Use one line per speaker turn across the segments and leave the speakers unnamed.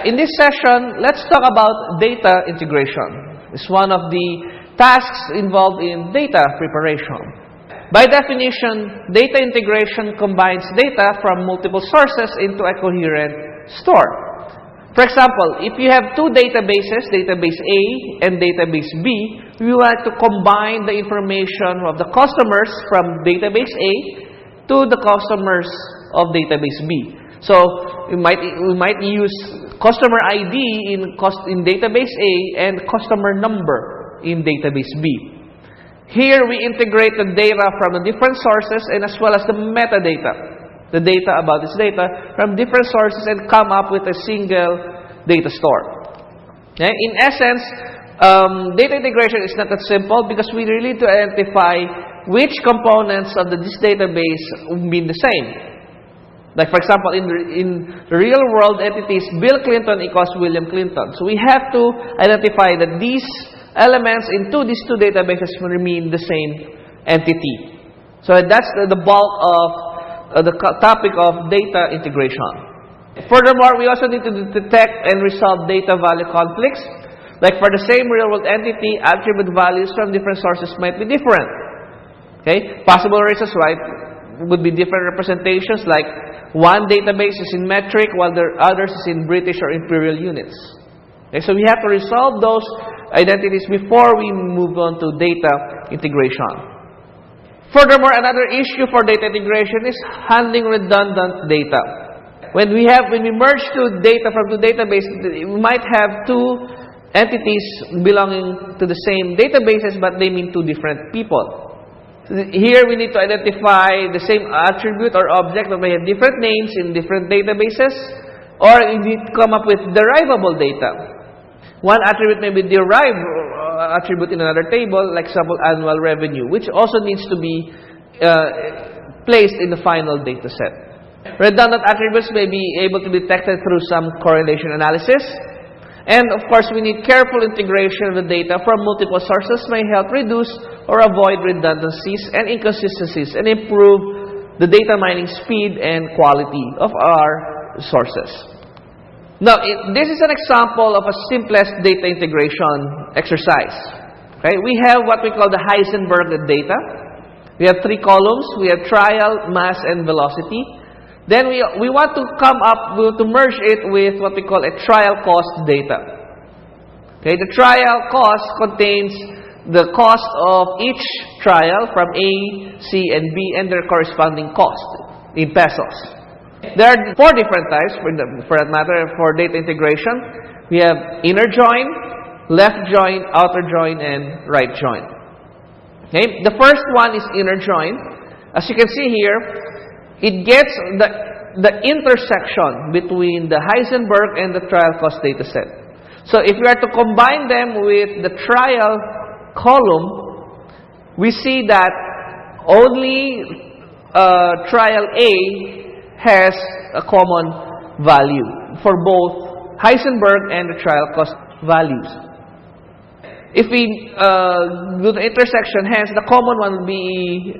in this session, let's talk about data integration. It's one of the tasks involved in data preparation. By definition, data integration combines data from multiple sources into a coherent store. For example, if you have two databases, database A and database B, we want to combine the information of the customers from database A to the customers of database B. So we might use customer ID in database A and customer number in database B. Here we integrate the data from the different sources and as well as the metadata, the data about this data from different sources, and come up with a single data store. Okay? In essence, data integration is not that simple because we really need to identify which components of this database mean the same. Like for example, in the real world entities, Bill Clinton equals William Clinton. So we have to identify that these elements into these two databases mean the same entity. So that's the bulk of the topic of data integration. Furthermore, we also need to detect and resolve data value conflicts. Like for the same real-world entity, attribute values from different sources might be different. Okay? Possible reasons why would be different representations, like one database is in metric while the others is in British or imperial units. Okay? So we have to resolve those identities before we move on to data integration. Furthermore, another issue for data integration is handling redundant data. When we merge two data from two databases, we might have two entities belonging to the same databases, but they mean two different people. Here we need to identify the same attribute or object that may have different names in different databases, or we need to come up with derivable data. One attribute may be derived attribute in another table, like example annual revenue, which also needs to be placed in the final data set. Redundant attributes may be able to be detected through some correlation analysis. And of course, we need careful integration of the data from multiple sources may help reduce or avoid redundancies and inconsistencies and improve the data mining speed and quality of our sources. Now, this is an example of a simplest data integration exercise. Okay? We have what we call the Heisenberg data. We have three columns. We have trial, mass, and velocity. Then we want to come up to merge it with what we call a trial cost data. Okay? The trial cost contains the cost of each trial from A, C, and B and their corresponding cost in pesos. There are four different types, for that matter, for data integration. We have inner join, left join, outer join, and right join. Okay? The first one is inner join. As you can see here, it gets the intersection between the Heisenberg and the trial cost data set. So if we are to combine them with the trial column, we see that only trial A has a common value for both Heisenberg and the trial cost values. If we do the intersection, hence the common one will be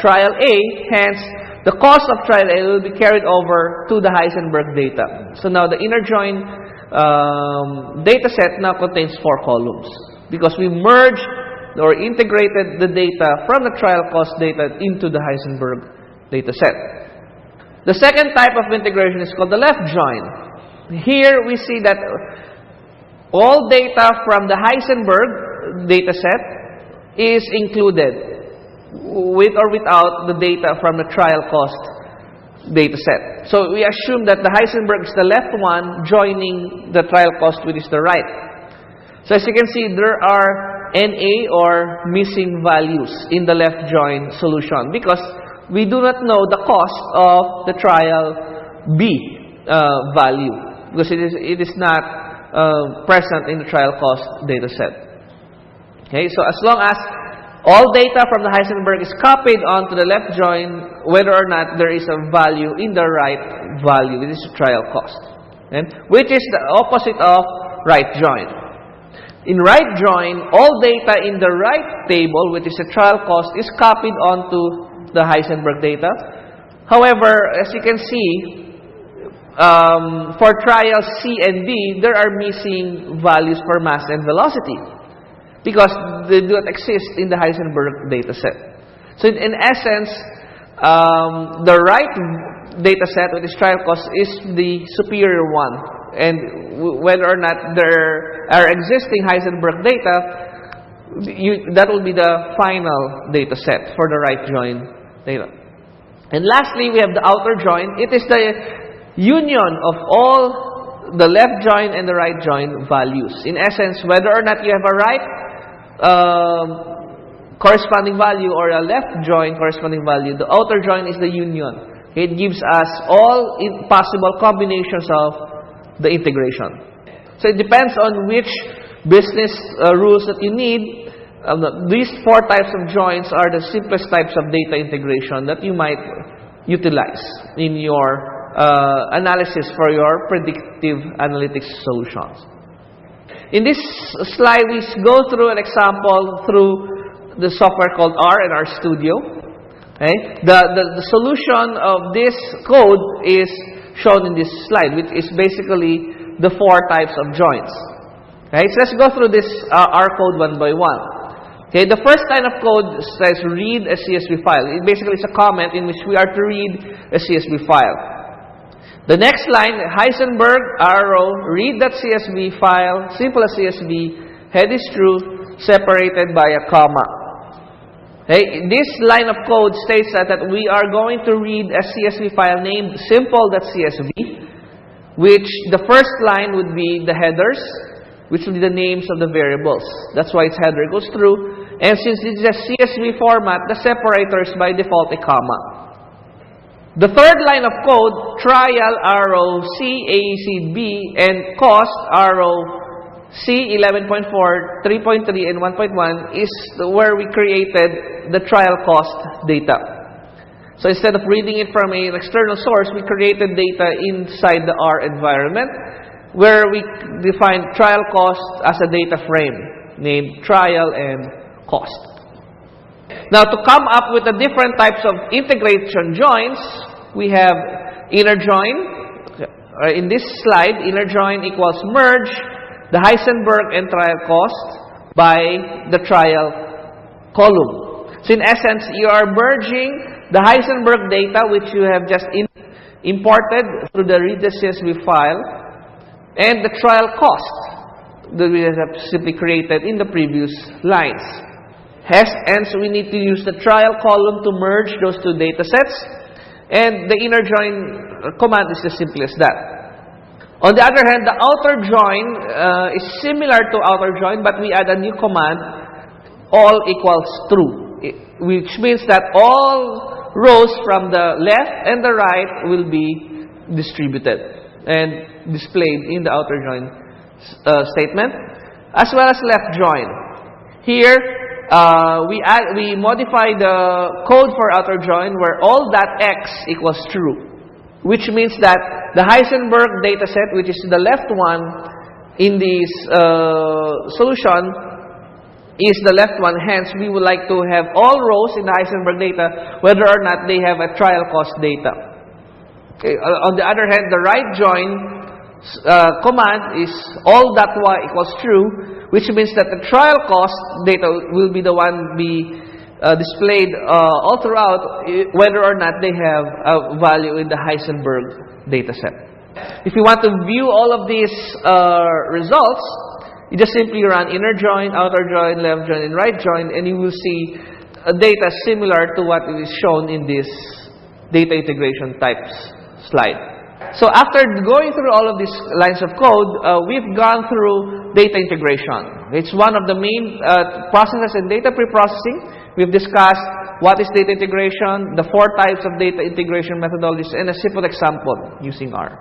trial A, hence the cost of trial A will be carried over to the Heisenberg data. So now the inner join data set now contains four columns because we merged or integrated the data from the trial cost data into the Heisenberg data set. The second type of integration is called the left join. Here we see that all data from the Heisenberg data set is included with or without the data from the trial cost data set. So we assume that the Heisenberg is the left one joining the trial cost, which is the right. So as you can see, there are NA or missing values in the left join solution because we do not know the cost of the trial B value because it is not present in the trial cost data set. Okay, so as long as all data from the Heisenberg is copied onto the left join, whether or not there is a value in the right value, which is trial cost, okay? Which is the opposite of right join. In right join, all data in the right table, which is the trial cost, is copied onto the Heisenberg data. However, as you can see, for trials C and D, there are missing values for mass and velocity because they do not exist in the Heisenberg dataset. So in essence, the right dataset with its trial cost is the superior one. And whether or not there are existing Heisenberg data, that will be the final dataset for the right join data. And lastly, we have the outer join. It is the union of all the left join and the right join values. In essence, whether or not you have a right corresponding value or a left join corresponding value, the outer join is the union. It gives us all possible combinations of the integration. So it depends on which business rules that you need. These 4 types of joins are the simplest types of data integration that you might utilize in your analysis for your predictive analytics solutions. In this slide, we go through an example through the software called R and R Studio. Okay? The solution of this code is shown in this slide, which is basically the 4 types of joins. Okay? So let's go through this R code one by one. Okay, the first line of code says read a CSV file. It basically is a comment in which we are to read a CSV file. The next line, Heisenberg, arrow, read that CSV file, simple as CSV, head is true, separated by a comma. Okay, this line of code states that we are going to read a CSV file named simple.csv, which the first line would be the headers, which will be the names of the variables. That's why its header goes through. And since this is a CSV format, the separator is by default a comma. The third line of code, trial, arrow, C, A, C, B, and cost, arrow, C, 11.4, 3.3, and 1.1 is where we created the trial cost data. So instead of reading it from an external source, we created data inside the R environment, where we define trial cost as a data frame named trial and cost. Now, to come up with the different types of integration joins, we have inner join. In this slide, inner join equals merge the Heisenberg and trial cost by the trial column. So in essence, you are merging the Heisenberg data, which you have just imported through the read.csv file, and the trial cost that we have simply created in the previous lines. Hence, we need to use the trial column to merge those 2 data sets, and the inner join command is as simple as that. On the other hand, the outer join is similar to outer join, but we add a new command, all equals true, which means that all rows from the left and the right will be distributed and displayed in the outer join statement, as well as left join. Here, we modify the code for outer join where all that x equals true, which means that the Heisenberg dataset, which is the left one in this solution, is the left one. Hence, we would like to have all rows in the Heisenberg data, whether or not they have a trial cost data. Okay. On the other hand, the right join command is all that y equals true, which means that the trial cost data will be the one displayed all throughout, whether or not they have a value in the Heisenberg dataset. If you want to view all of these results, you just simply run inner join, outer join, left join, and right join, and you will see data similar to what is shown in this data integration types slide. So after going through all of these lines of code, we've gone through data integration. It's one of the main processes in data preprocessing. We've discussed what is data integration, the 4 types of data integration methodologies, and a simple example using R.